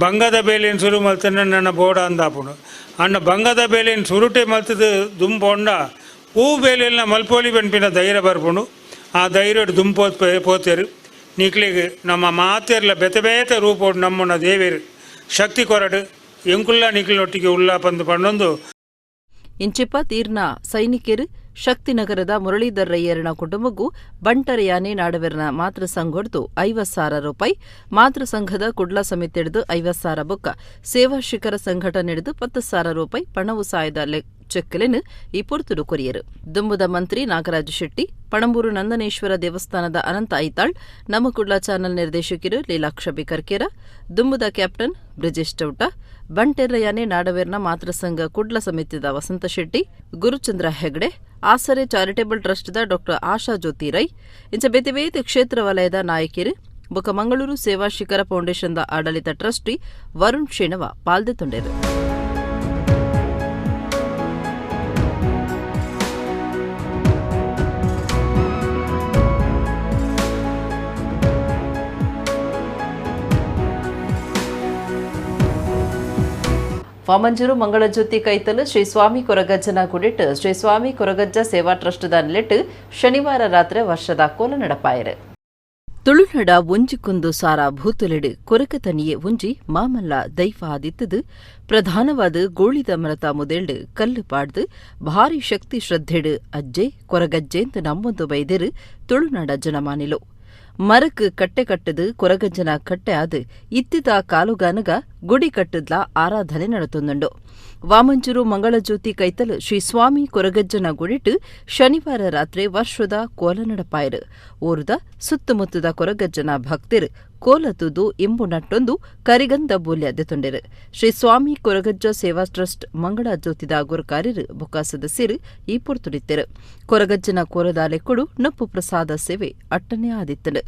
ಬಂಗದ ಬೇಲೆಯನ್ನು ಶುರು ಮಲ್ತನ ನನ್ನ ಬೋಡ ಅಂದಾಪುಂಡು ಅಣ್ಣ ಬಂಗದ ಬೇಲೆಯನ್ನು ಸುರುಟೆ ಮಲ್ತದ ದುಂಪೊಂಡ ಹೂ ಬೇಲೆಲ್ಲ ಮಲ್ಪೋಲಿ ಬೆನ್ಪಿನ ಧೈರ್ಯ ಬರ್ಪುಂಡು. ಆ ಧೈರ್ಯ ದುಂಪೋತ್ ಪೋತೇರು ನಿಕ್ಲಿಗೆ ನಮ್ಮ ಮಾತೆರ್ಲ ಬೆತೆ ಬೇತೆ ರೂಪೋಡು ನಮ್ಮನ್ನ ದೇವೇರು ಶಕ್ತಿ ಕೊರಡು ಎಂಕುಲ್ಲ ನಿಖಿಲೊಟ್ಟಿಗೆ ಉಲ್ಲಾ ಪಂದು ಪಂಡೊಂದು ಇಂಚಿಪ್ಪ ತೀರ್ನ ಸೈನಿಕರು ಶಕ್ತಿನಗರದ ಮುರಳೀಧರ್ ರಯ್ಯರನ ಕುಟುಂಬಗೂ ಬಂಟರೆಯಾನೆ ನಾಡವೆರ್ನ ಮಾತೃ ಸಂಘೊಡ್ದು 50,000 ರೂಪಾಯಿ, ಮಾತೃ ಸಂಘದ ಕುಡ್ಲ ಸಮಿತಿ ಹಿಡಿದು 50,000 ಬೊಕ್ಕ ಸೇವಾ ಶಿಖರ ಸಂಘಟನೆ ಹಿಡಿದು 10,000 ರೂಪಾಯಿ ಪಣವು ಸಾಯದ ಚೆಕ್ಲೆನು ಈ ಪೊರ್ತುಡು ಕೊರಿಯರು. ದುಂಬುದ ಮಂತ್ರಿ ನಾಗರಾಜ ಶೆಟ್ಟಿ, ಪಣಂಬೂರು ನಂದನೇಶ್ವರ ದೇವಸ್ಥಾನದ ಅನಂತ ಐತಾಳ್, ನಮ್ಮ ಕುಡ್ಲ ಚಾನಲ್ ನಿರ್ದೇಶಕರು ಲೀಲಾಕ್ಷ ಬಿಕರ್ಕೇರ, ದುಂಬುದ ಕ್ಯಾಪ್ಟನ್ ಬ್ರಿಜೇಶ್ ಚೌಟ, ಬಂಟೆರ್ರಯಾನೆ ನಾಡವೇರ್ನ ಮಾತೃ ಸಂಘ ಕುಡ್ಲ ಸಮಿತಿದ ವಸಂತ ಶೆಟ್ಟಿ, ಗುರುಚಂದ್ರ ಹೆಗ್ಡೆ, ಆಸರೆ ಚಾರಿಟೇಬಲ್ ಟ್ರಸ್ಟ್ದ ಡಾ ಆಶಾ ಜ್ಯೋತಿ ರೈ ಇಂಚ ಬೇತೆ ಬೇತೆ ಕ್ಷೇತ್ರ ವಲಯದ ನಾಯಕಿಯರು ಬೊಕ ಮಂಗಳೂರು ಸೇವಾ ಶಿಖರ ಫೌಂಡೇಶನ್ದ ಆಡಳಿತ ಟ್ರಸ್ಟಿ ವರುಣ್ ಶೇಣವ ಪಾಲ್ದೆತೊಂಡೆರು. ವಾಮಂಜೂರು ಮಂಗಳಜ್ಯೋತಿ ಕೈತಲು ಶ್ರೀ ಸ್ವಾಮಿ ಕೊರಗಜ್ಜನ ಕುಡಿಟ್ಟು ಶ್ರೀ ಸ್ವಾಮಿ ಕೊರಗಜ್ಜ ಸೇವಾ ಟ್ರಸ್ಟ್ದ ನೆಲೆಟ್ಟು ಶನಿವಾರ ರಾತ್ರಿ ವರ್ಷದ ಕೋಲ ನಡಪಾಯರು. ತುಳುನಡ ಒಂಜಿಕೊಂದು ಸಾರ ಭೂತುಲೆಡು ಕೊರಕತನಿಯೇ ಒಂಜಿ ಮಾಮಲ್ಲ ದೈವ ಆದಿತ್ತದು ಪ್ರಧಾನವಾದ ಗೋಳಿದ ಮರತ ಮುದೆಲ್ಡು ಕಲ್ಲು ಪಾಡ್ದು ಭಾರಿ ಶಕ್ತಿ ಶ್ರದ್ಧೆಡು ಅಜ್ಜೆ ಕೊರಗಜ್ಜೆಂದು ನಮ್ಮೊಂದು ಬೈದೆರು ತುಳುನಾಡ ಜನಮಾನಿಲು. ಮರಕ್ ಕಟ್ಟೆ ಕಟ್ಟದು ಕೊರಗಜ್ಜನ ಕಟ್ಟೆ ಆದು ಇತ್ತಿದ ಕಾಲುಗಾನಗ ಗುಡಿ ಕಟ್ಟದ್ಲ ಆರಾಧನೆ ನಡತೊಂದುಂಡು. ವಾಮಂಜೂರು ಮಂಗಳಜ್ಯೋತಿ ಕೈತಲ್ ಶ್ರೀ ಸ್ವಾಮಿ ಕೊರಗಜ್ಜನ ಗುಡಿಟ್ಟು ಶನಿವಾರ ರಾತ್ರಿ ವರ್ಷದ ಕೋಲ ನಡಪಾಯರು ಊರದ ಸುತ್ತಮುತ್ತದ ಕೊರಗಜ್ಜನ ಭಕ್ತಿರ್ ಕೋಲತುದು ಇಂಬು ನಟ್ಟೊಂದು ಕರಿಗಂದ ಬೋಲ್ಯದೆ ತೊಂಡೆರು ಶ್ರೀ ಸ್ವಾಮಿ ಕೊರಗಜ್ಜ ಸೇವಾ ಟ್ರಸ್ಟ್ ಮಂಗಳ ಜ್ಯೋತಿದ ಗುರುಕಾರ್ಯರು ಬೊಕ್ಕ ಸದಸ್ಯರು ಈ ಪೊರ್ತುಡಿತ್ತೆರು ಕೊರಗಜ್ಜನ ಕೋಲದಾಲೆ ಕೊಡು ನಪ್ಪು ಪ್ರಸಾದ ಸೇವೆ ಅಟ್ಟನೆ ಆದಿತ್ತಲು.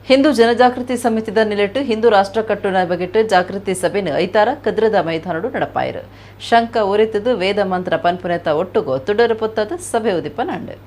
ಹಿಂದೂ ಜನಜಾಗೃತಿ ಸಮಿತಿದ ನಿಲೆಟ್ಟು ಹಿಂದೂ ರಾಷ್ಟ್ರ ಕಟ್ಟುನ ಬಗೆಟ್ಟು ಜಾಗೃತಿ ಸಭೆನ ಐತಾರ ಕದ್ರದ ಮೈದಾನಡು ನಡಪಾಯರು ಶಂಕ ಉರಿತದು ವೇದ ಮಂತ್ರ ಪನ್ಪುನೆತ ಒಟ್ಟುಗೋ ತುಡರು ಪೊತ್ತದು ಸಭೆ ಉದಿಪ ನಂಡು.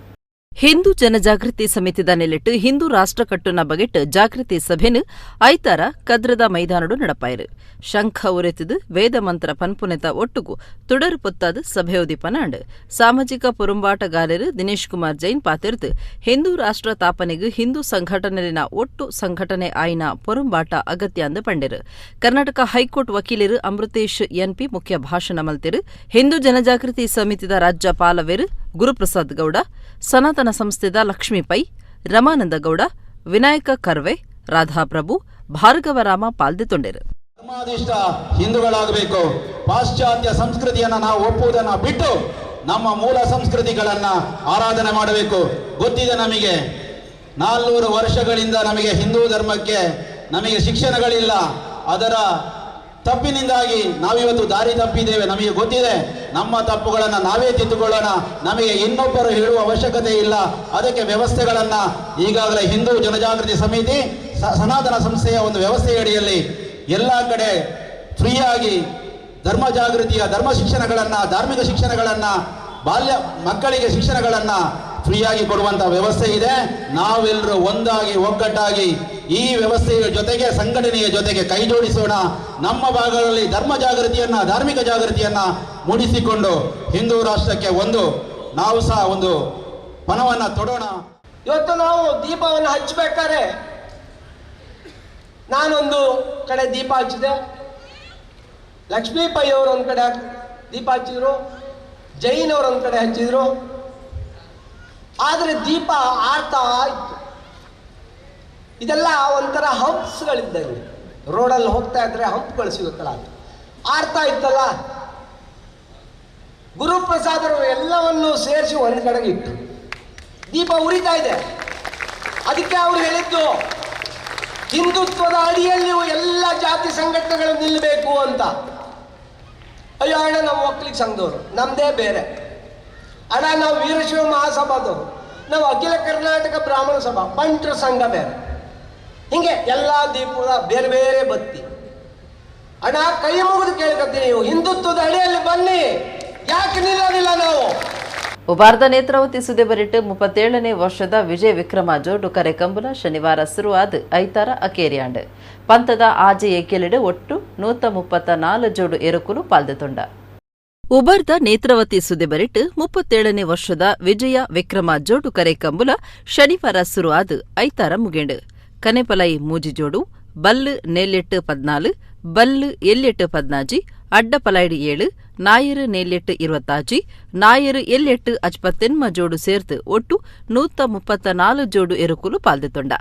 ಹಿಂದೂ ಜನಜಾಗೃತಿ ಸಮಿತಿದ ನೆಲೆಟ್ಟು ಹಿಂದೂ ರಾಷ್ಟ್ರ ಕಟ್ಟುನ ಬಗೆಟ್ ಜಾಗೃತಿ ಸಭೆನು ಐತಾರ ಕದ್ರದ ಮೈದಾನಡು ನಡಪಾಯಿರು ಶಂಖ ಉರೆತಿದು ವೇದ ಮಂತ್ರ ಪನ್ಪುನೆತ ಒಟ್ಟುಗು ತುಡರು ಪೊತ್ತಾದು ಸಭೆಯೋದಿಪನಾಂಡ್ ಸಾಮಾಜಿಕ ಪುರುಂಬಾಟಗಾರರು ದಿನೇಶ್ ಕುಮಾರ್ ಜೈನ್ ಪಾತಿರ್ದು ಹಿಂದೂ ರಾಷ್ಟ್ರ ತಾಪನೆಗೂ ಹಿಂದೂ ಸಂಘಟನೆಲಿನ ಒಟ್ಟು ಸಂಘಟನೆ ಆಯ್ನ ಪುರುಂಬಾಟ ಅಗತ್ಯ ಅಂದು ಪಂಡಿರು ಕರ್ನಾಟಕ ಹೈಕೋರ್ಟ್ ವಕೀಲರು ಅಮೃತೇಶ್ ಎನ್ಪಿ ಮುಖ್ಯ ಭಾಷಣ ಮಲ್ತಿರು ಹಿಂದೂ ಜನಜಾಗೃತಿ ಸಮಿತಿದ ರಾಜ್ಯಪಾಲವೇರು ಗುರುಪ್ರಸಾದ್ ಗೌಡ ಸನಾತನ ಸಂಸ್ಥೆದ ಲಕ್ಷ್ಮೀ ಪೈ ರಮಾನಂದ ಗೌಡ ವಿನಾಯಕ ಕರ್ವೆ ರಾಧಾಪ್ರಭು ಭಾರ್ಗವರಾಮ ಪಾಲ್ದೆತೊಂಡರು ಧರ್ಮಾಧಿಷ್ಠ ಹಿಂದೂಗಳಾಗಬೇಕು. ಪಾಶ್ಚಾತ್ಯ ಸಂಸ್ಕೃತಿಯನ್ನ ನಾವು ಒಪ್ಪುವುದನ್ನ ಬಿಟ್ಟು ನಮ್ಮ ಮೂಲ ಸಂಸ್ಕೃತಿಗಳನ್ನ ಆರಾಧನೆ ಮಾಡಬೇಕು. ಗೊತ್ತಿದೆ ನಮಗೆ 400 ವರ್ಷಗಳಿಂದ ನಮಗೆ ಹಿಂದೂ ಧರ್ಮಕ್ಕೆ ನಮಗೆ ಶಿಕ್ಷಣಗಳಿಲ್ಲ. ಅದರ ತಪ್ಪಿನಿಂದಾಗಿ ನಾವಿವತ್ತು ದಾರಿ ತಪ್ಪಿದ್ದೇವೆ. ನಮಗೆ ಗೊತ್ತಿದೆ, ನಮ್ಮ ತಪ್ಪುಗಳನ್ನು ನಾವೇ ತಿದ್ದುಕೊಳ್ಳೋಣ. ನಮಗೆ ಇನ್ನೊಬ್ಬರು ಹೇಳುವ ಅವಶ್ಯಕತೆ ಇಲ್ಲ. ಅದಕ್ಕೆ ವ್ಯವಸ್ಥೆಗಳನ್ನು ಈಗಾಗಲೇ ಹಿಂದೂ ಜನಜಾಗೃತಿ ಸಮಿತಿ ಸನಾತನ ಸಂಸ್ಥೆಯ ಒಂದು ವ್ಯವಸ್ಥೆಯಡಿಯಲ್ಲಿ ಎಲ್ಲ ಕಡೆ ಫ್ರೀಯಾಗಿ ಧರ್ಮ ಜಾಗೃತಿಯ ಧರ್ಮ ಶಿಕ್ಷಣಗಳನ್ನು, ಧಾರ್ಮಿಕ ಶಿಕ್ಷಣಗಳನ್ನು, ಬಾಲ್ಯ ಮಕ್ಕಳಿಗೆ ಶಿಕ್ಷಣಗಳನ್ನು ಫ್ರೀಯಾಗಿ ಕೊಡುವಂಥ ವ್ಯವಸ್ಥೆ ಇದೆ. ನಾವೆಲ್ಲರೂ ಒಂದಾಗಿ ಒಗ್ಗಟ್ಟಾಗಿ ಈ ವ್ಯವಸ್ಥೆಯ ಜೊತೆಗೆ ಸಂಘಟನೆಯ ಜೊತೆಗೆ ಕೈ ಜೋಡಿಸೋಣ. ನಮ್ಮ ಭಾಗಗಳಲ್ಲಿ ಧರ್ಮ ಜಾಗೃತಿಯನ್ನ, ಧಾರ್ಮಿಕ ಜಾಗೃತಿಯನ್ನ ಮೂಡಿಸಿಕೊಂಡು ಹಿಂದೂ ರಾಷ್ಟ್ರಕ್ಕೆ ನಾವು ಸಹ ಒಂದು ಪಣವನ್ನು ತೊಡೋಣ. ಇವತ್ತು ನಾವು ದೀಪವನ್ನು ಹಚ್ಚಬೇಕಾದ್ರೆ ನಾನೊಂದು ಕಡೆ ದೀಪ ಹಚ್ಚಿದೆ, ಲಕ್ಷ್ಮೀ ಪೈ ಅವರು ಒಂದು ಕಡೆ ದೀಪ ಹಚ್ಚಿದ್ರು, ಜೈನ್ ಅವರು ಒಂದು ಕಡೆ ಹಚ್ಚಿದ್ರು. ಆದರೆ ದೀಪ ಆರ್ತಾ ಇತ್ತು. ಇದೆಲ್ಲ ಒಂಥರ ಹಂಪ್ಸ್ಗಳಿದ್ದಂಗೆ, ರೋಡಲ್ಲಿ ಹೋಗ್ತಾ ಇದ್ರೆ ಹಂಪ್ಗಳು ಸಿಗುತ್ತಲ್ಲ, ಆರ್ತಾ ಇತ್ತಲ್ಲ. ಗುರುಪ್ರಸಾದರು ಎಲ್ಲವನ್ನು ಸೇರಿಸಿ ಒಂದು ಕಡೆಗೆ ಇಟ್ಟು ದೀಪ ಉರಿತಾ ಇದೆ. ಅದಕ್ಕೆ ಅವರು ಹೇಳಿದ್ದು ಹಿಂದುತ್ವದ ಅಡಿಯಲ್ಲಿ ಎಲ್ಲ ಜಾತಿ ಸಂಘಟನೆಗಳು ನಿಲ್ಲಬೇಕು ಅಂತ. ಅಯ್ಯೋ ಅಣ್ಣ, ನಾವು ಒಕ್ಕಲಿಗ ಸಂಘದವರು, ನಮ್ಮದೇ ಬೇರೆ. ಅಣ್ಣ, ನಾವು ವೀರಶೈವ ಮಹಾಸಭಾದವರು, ನಾವು ಅಖಿಲ ಕರ್ನಾಟಕ ಬ್ರಾಹ್ಮಣ ಸಭಾ, ಬಂಟರ ಸಂಘ ಬೇರೆ. ಹಿಂಗೆ ಎಲ್ಲ ದೀಪದ ಬೇರೆ ಬೇರೆ ಬತ್ತಿ. ಅಣ್ಣ, ಕೈ ಮುಗಿದು ಕೇಳ್ಕೊತೀನಿ, ನೀವು ಹಿಂದುತ್ವದ ಅಡಿಯಲ್ಲಿ ಬನ್ನಿ, ಯಾಕೆ ನಿಲ್ಲೋದಿಲ್ಲ ನಾವು? ಉಬಾರ್ದ ನೇತ್ರಾವತಿ ಸುದೆ ಬರಿಟ್ಟು 37ನೇ ವರ್ಷದ ವಿಜಯ ವಿಕ್ರಮ ಜೋಡು ಕರೆ ಕಂಬುಲ ಶನಿವಾರ ಶುರುವಾದ ಐತಾರ ಅಕೇರಿಯಾಂಡ್ ಪಂತದ ಆಜೆ ಏಕೆಲೆಡೆ ಒಟ್ಟು 134 ಜೋಡು ಎರಕುಲು ಪಾಲ್ದೆತೊಂಡ. ಉಬರ್ದ ನೇತ್ರಾವತಿ ಸುದೆ ಬರಿಟ್ಟು 37ನೇ ವರ್ಷದ ವಿಜಯ ವಿಕ್ರಮ ಜೋಡು ಕರೆ ಕಂಬುಲ ಶನಿವಾರ ಶುರುವಾದ ಐತಾರ ಮುಗೆಂಡು ಕನೆಪಲೈ ಮೂಜಿ ಜೋಡು ಬಲ್ಲು ನೆಲ್ಲೆಟ್ಟು 14, ಬಲ್ಲು ಎಲ್ಲೆಟ್ಟು 14, ಅಡ್ಡ ಪಲೈಡು 7, ನಾಯರು ನೆಲ್ಲೆಟ್ಟು 25, ನಾಯರು ಎಲ್ಲೆಟ್ಟು 59 ಜೋಡು ಸೇರ್ತು ಒಟ್ಟು 134 ಜೋಡು ಎರಕುಲು ಪಾಲ್ದೆತೊಂಡ.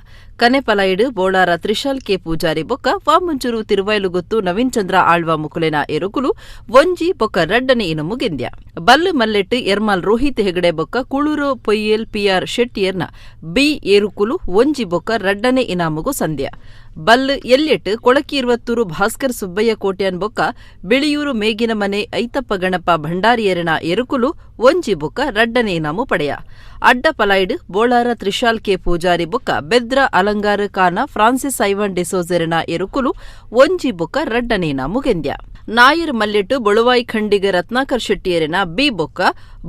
ಕನೆಪಲೈಡು ಬೋಳಾರ ತ್ರಿಶಾಲ್ ಕೆ ಪೂಜಾರಿ ಬೊಕ್ಕ ವಾಮಂಜೂರು ತಿರುವೈಲುಗುತ್ತು ನವೀನ್ ಚಂದ್ರ ಆಳ್ವ ಮುಕುಲೆನ ಎರಕುಲು ಒಂಜಿ ಬೊಕ್ಕ ರಡ್ಡನೆ ಇನಮು ಗೆಂದ್ಯ. ಬಲ್ಲು ಮಲ್ಲೆಟ್ಟು ಎರ್ಮಾಲ್ ರೋಹಿತ್ ಹೆಗಡೆ ಬೊಕ್ಕ ಕುಳೂರು ಪೊಯ್ಯಲ್ ಪಿಆರ್ ಶೆಟ್ಟಿಯರ್ನ ಬಿ ಏರುಕುಲು ಒಂಜಿ ಬೊಕ್ಕ ರಡ್ಡನೆ ಇನಾಮುಗು ಸಂಧ್ಯ. ಬಲ್ಲು ಎಲ್ಲೆಟ್ಟು ಕೊಳಕಿ ಇರುವತ್ತೂರು ಭಾಸ್ಕರ್ ಸುಬ್ಬಯ್ಯ ಕೋಟ್ಯಾನ್ ಬೊಕ್ಕ ಬಿಳಿಯೂರು ಮೇಗಿನ ಮನೆ ಐತಪ್ಪ ಗಣಪ ಭಂಡಾರಿಯರನ ಎರಕುಲು ಒಂಜಿ ಬೊಕ್ಕ ರಡ್ಡನೆ ಇನಾಮು ಪಡೆಯ. ಅಡ್ಡ ಪಲೈಡ್ ಬೋಳಾರ ತ್ರಿಶಾಲ್ ಕೆ ಪೂಜಾರಿ ಬೊಕ್ಕ ಬೆದ್ರ ಅಲಂಗಾರ ಕಾನ ಫ್ರಾನ್ಸಿಸ್ ಐವನ್ ಡಿಸೋಜೆರನ ಎರಕುಲು ಒಂಜಿ ಬೊಕ್ಕ ರಡ್ಡನೆ ಇನಾಮು ಗೆಂದ್ಯ. ನಾಯರ್ ಮಲ್ಲೆಟ್ಟು ಬೊಳುವಾಯಿ ಖಂಡಿಗ ರತ್ನಾಕರ್ ಶೆಟ್ಟಿಯರನ ಬಿ ಬೊಕ್ಕ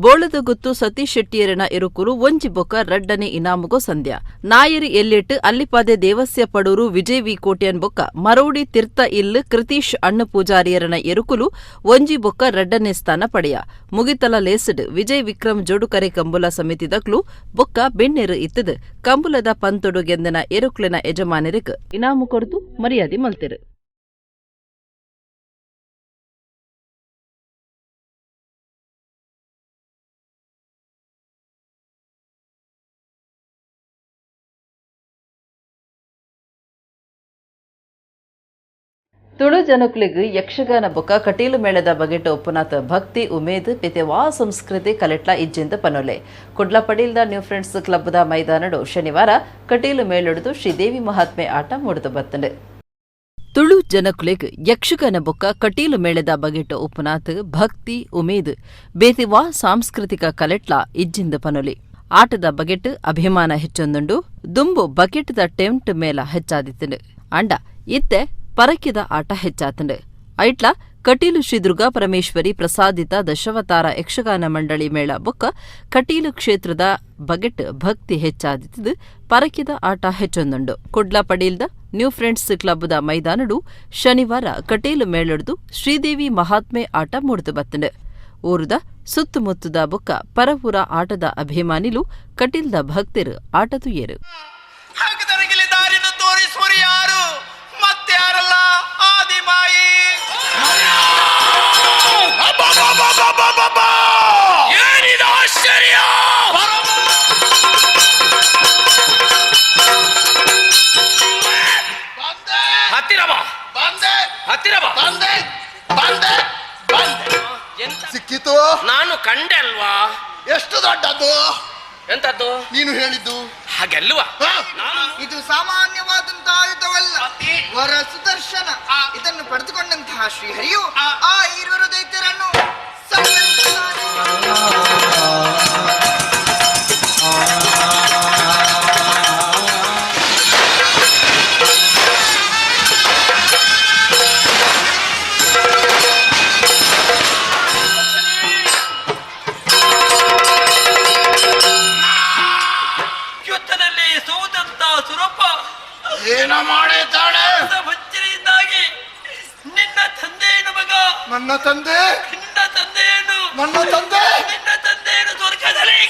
ಬೋಳದ ಗುತ್ತು ಸತೀಶ್ ಶೆಟ್ಟಿಯರನ ಎರಕುಲು ಒಂಜಿ ಬೊಕ್ಕ ರಡ್ಡನೆ ಇನಾಮುಗೋ ಸಂಧ್ಯ. ನಾಯರ್ ಎಲ್ಲೆಟ್ಟು ಅಲ್ಲಿಪಾದೆ ದೇವಸ್ಯ ಪಡೂರು ವಿಜಯ್ ವಿ ಕೋಟ್ಯನ್ ಬೊಕ್ಕ ಮರೌಡಿ ತೀರ್ಥ ಇಲ್ಲು ಕೃತೀಶ್ ಅಣ್ಣ ಪೂಜಾರಿಯರನ ಎರಕುಲು ಒಂಜಿ ಬೊಕ್ಕ ರಡ್ಡನೆ ಸ್ಥಾನ ಪಡೆಯ. ಮುಗಿತಲ ಲೇಸಡ್ ವಿಜಯ್ ವಿಕ್ರಮ್ ಜೋಡು ಕರೆ ಕಂಬುಲ ಸಮಿತಿದಕ್ಲು ಬೊಕ್ಕ ಬೆಣ್ಣೆರು ಇತ್ತದು ಕಂಬುಲದ ಪಂತೊಡು ಗೆಂದನ ಎರಕುಲಿನ ಯಜಮಾನರಿಕ್ ಇನಾಮು ಕೊರ್ದು ಮರ್ಯಾದೆ ಮಲ್ತಿರು. ತುಳು ಜನಕುಲಿಗ್ ಯಕ್ಷಗಾನ ಬೊಕ್ಕ ಕಟೀಲು ಮೇಳದ ಬಗೆಟ್ ಒಪ್ಪುನಾಥ ಭಕ್ತಿ ಉಮೇದ್ ಪಿತೆವಾ ಸಂಸ್ಕೃತಿ ಕಲೆಟ್ಲ ಇಜ್ಜಿಂದ ಪನೊಲೆ ಕುಡ್ಲ ಪಡೀಲ್ದ ನ್ಯೂ ಫ್ರೆಂಡ್ಸ್ ಕ್ಲಬ್ದ ಮೈದಾನಡು ಶನಿವಾರ ಕಟೀಲು ಮೇಳೊಡ್ದು ಶ್ರೀದೇವಿ ಮಹಾತ್ಮೆ ಆಟ ಮುಡಿದು ಬತ್ತಂಡು. ತುಳು ಜನಕುಲಿಗ್ ಯಕ್ಷಗಾನ ಬೊಕ್ಕ ಕಟೀಲು ಮೇಳದ ಬಗೆಟ್ ಒಪ್ಪುನಾಥ ಭಕ್ತಿ ಉಮೇದ್ ಬೇತಿವಾ ಸಾಂಸ್ಕೃತಿಕ ಕಲೆಟ್ಲ ಇಜ್ಜಿಂದ ಪನೊಲೆ ಆಟದ ಬಗೆಟ್ ಅಭಿಮಾನ ಹೆಚ್ಚೊಂದುಂಡು ದುಂಬು ಬಕೆಟ್ದ ಟೆಂಟ್ ಮೇಲ ಹೆಚ್ಚಾದಿತ್ತಂಡು ಅಂಡ ಇತ್ತೆ ಪರಕಿದ ಆಟ ಹೆಚ್ಚಾತಂಡು ಐಟ್ಲ ಕಟೀಲು ಶ್ರೀ ದುರ್ಗಾ ಪರಮೇಶ್ವರಿ ಪ್ರಸಾದಿತ ದಶಾವತಾರ ಯಕ್ಷಗಾನ ಮಂಡಳಿ ಮೇಳ ಬೊಕ್ಕ ಕಟೀಲು ಕ್ಷೇತ್ರದ ಬಗೆಟ್ ಭಕ್ತಿ ಹೆಚ್ಚಾದಿದ್ದು ಪರಕಿದ ಆಟ ಹೆಚ್ಚೊಂದುಂಡು. ಕುಡ್ಲ ಪಡೀಲ್ದ ನ್ಯೂ ಫ್ರೆಂಡ್ಸ್ ಕ್ಲಬ್ದ ಮೈದಾನಡು ಶನಿವಾರ ಕಟೀಲು ಮೇಳಡ್ದು ಶ್ರೀದೇವಿ ಮಹಾತ್ಮೆ ಆಟ ಮೂಡಿದು ಬತ್ತಂಡು. ಊರುದ ಸುತ್ತಮುತ್ತದ ಬೊಕ್ಕ ಪರವೂರ ಆಟದ ಅಭಿಮಾನಿಲು ಕಟೀಲ್ದ ಭಕ್ತರು ಆಟದು ಏರು. ಸಿಕ್ಕಿತು. ನಾನು ಕಂಡೆ ಅಲ್ವಾ? ಎಷ್ಟು ದೊಡ್ಡದು? ಎಂತದ್ದು ನೀನು ಹೇಳಿದ್ದು? ಹಾಗೆಲ್ವಾ? ಇದು ಸಾಮಾನ್ಯವಾದಂತಹ ಆಯುಧವಲ್ಲ, ವರ ಸುದರ್ಶನ. ಇದನ್ನು ಪಡೆದುಕೊಂಡಂತಹ ಶ್ರೀಹರಿಯು ಆ ಇರುವರು ದೈತ್ಯರನ್ನು ಸಂಹರಿಸುತ್ತಾನೆ. ಏನ ಮಾಡಿದ್ದಾಳೆ? ವಂಚನೆಯಿಂದಾಗಿ ನಿನ್ನ ತಂದೆಯನ್ನು ಮಗ. ನನ್ನ ತಂದೆ? ನಿನ್ನ ತಂದೆಯನ್ನು. ನನ್ನ ತಂದೆ? ನಿನ್ನ ತಂದೆಯನ್ನು ಸ್ವರ್ಗದಲ್ಲಿ.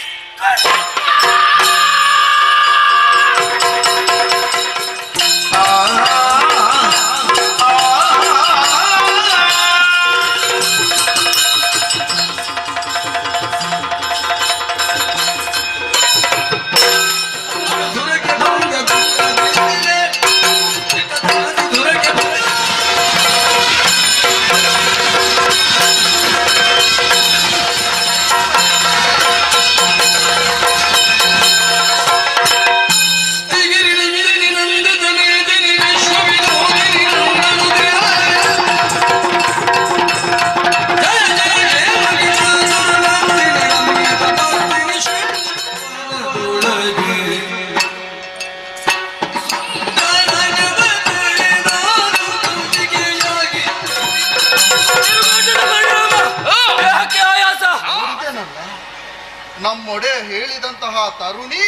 ನಮ್ಮೊಡೆ ಹೇಳಿದಂತಹ ತರುಣಿ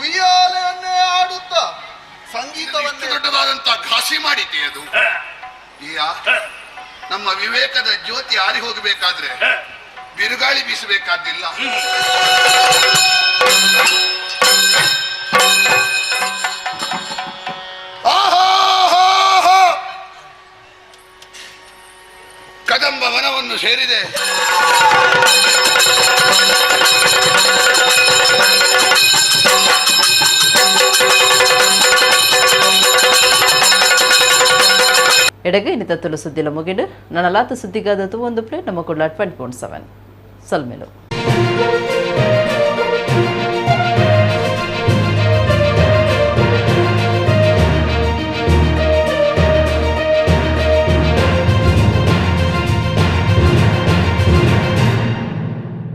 ಉಯ್ಯಾಲೆಯನ್ನೇ ಆಡುತ್ತಾ ಸಂಗೀತವನ್ನೇ ದೊಡ್ಡದಾದಂತಹ ಘಾಸಿ ಮಾಡಿದ್ದೆ ಅದು. ನಮ್ಮ ವಿವೇಕದ ಜ್ಯೋತಿ ಆರಿ ಹೋಗಬೇಕಾದ್ರೆ ಬಿರುಗಾಳಿ ಬೀಸಬೇಕಾದಿಲ್ಲ. ಕದಂಬ ವನವನ್ನು ಸೇರಿದೆ. ಎಡಗೈ ನಿತತ್ತಲು ಸುದ್ದಿಲ ಮುಗಿಡು ನನ್ನ ಲಾತ ಸುದ್ದಿಗಾದತು ಒಂದು ಪ್ಲೇಟ್ ನಮ್ಮ ಕೊಡ್ಲಾಟ್ 20.7 ಸಲ್ಮೇಲು.